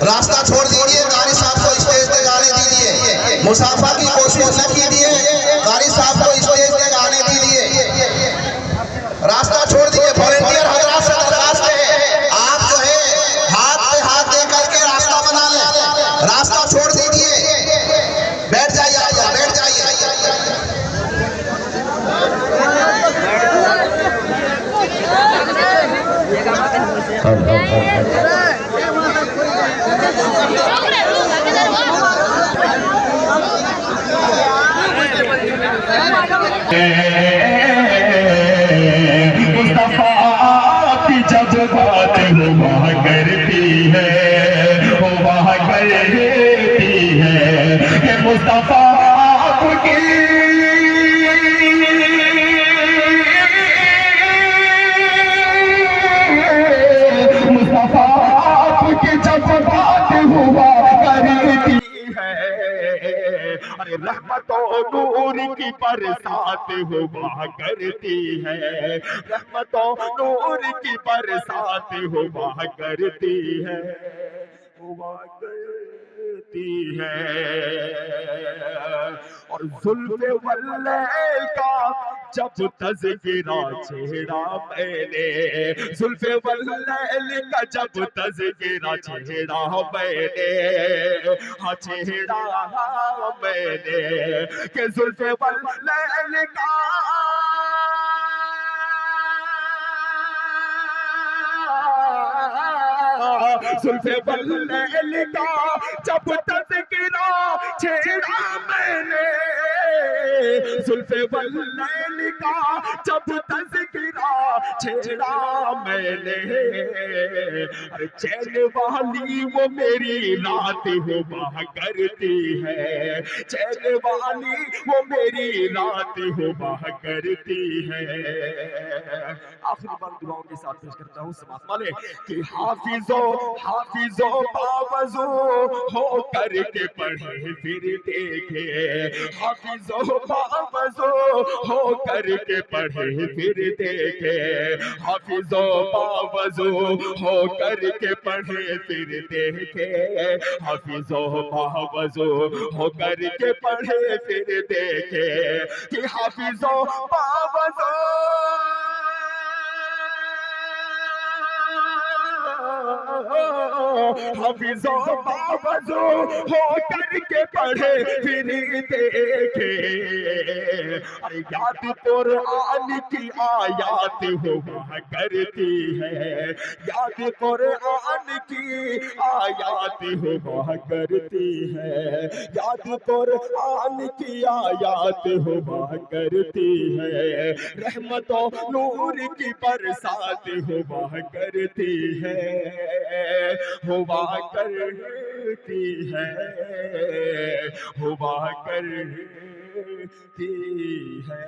راستہ چھوڑ دیجئے، قاری صاحب کو اسٹیج پہ گانے دیجئے، مسافہ کی کوشش نہ کیجئے، قاری صاحب کو اسٹیج پہ گانے دیجئے، راستہ چھوڑ دیجئے۔ والنٹیئر حضرات سے درخواست ہے، آپ جو ہے ہاتھ پہ ہاتھ دے کر کے راستہ بنا لیں، راستہ چھوڑ دیجئے، بیٹھ جائیے، آپ بیٹھ جائیے۔ مصطفیٰ کی جب بات ہوا کرتی ہے، ہوا کرتی ہے کہ مصطفیٰ آپ کی مصطفیٰ آپ کی جب بات ہوا کرتی ہے، ارے رحمت و نور کی برسات ہوا کرتی ہے، رحمت و نور کی برسات ہوا کرتی ہے، ہوا کرتی ہے۔ اور زلف واللیل کا جب تذکرہ چھیڑا میں نے، زلف واللیل کا جب تذکرہ چھیڑا میں نے، ہاں چھیڑا میں نے کہ زلف واللیل کا زلف واللیل کا جب تذکرہ چھیڑا میں نے، زلف واللیل کا جب تذکرہ چھیڑا میں نے، چین والی وہ میری رات ہوا کرتی ہے، چین والی وہ میری رات ہوا کرتی ہے۔ آخری بار دعاؤں کے ساتھ پیش کرتا ہوں سماعت والے کہ حافظو باوضو ہو کر کے پڑھے پھر دیکھے، حافظو باوضو ہو کر کے پڑھے پھر دیکھے، حافظو باوضو ہو کر کے پڑھے پھر دیکھے، حافظو باوضو ہو کر کے پڑھے پھر دیکھے کہ حافظو باوضو حافظو باوضو ہو کر کے پڑھے پھر دیکھے، ارے یاد قرآن کی آیات ہوا کرتی ہے، یاد قرآن کی آیات ہوا کرتی ہے، یاد قرآن کی آیات ہوا کرتی ہے، رحمت و نور کی برسات ہوا کرتی ہے، ہوا کرتی ہے، ہوا کرتی ہے۔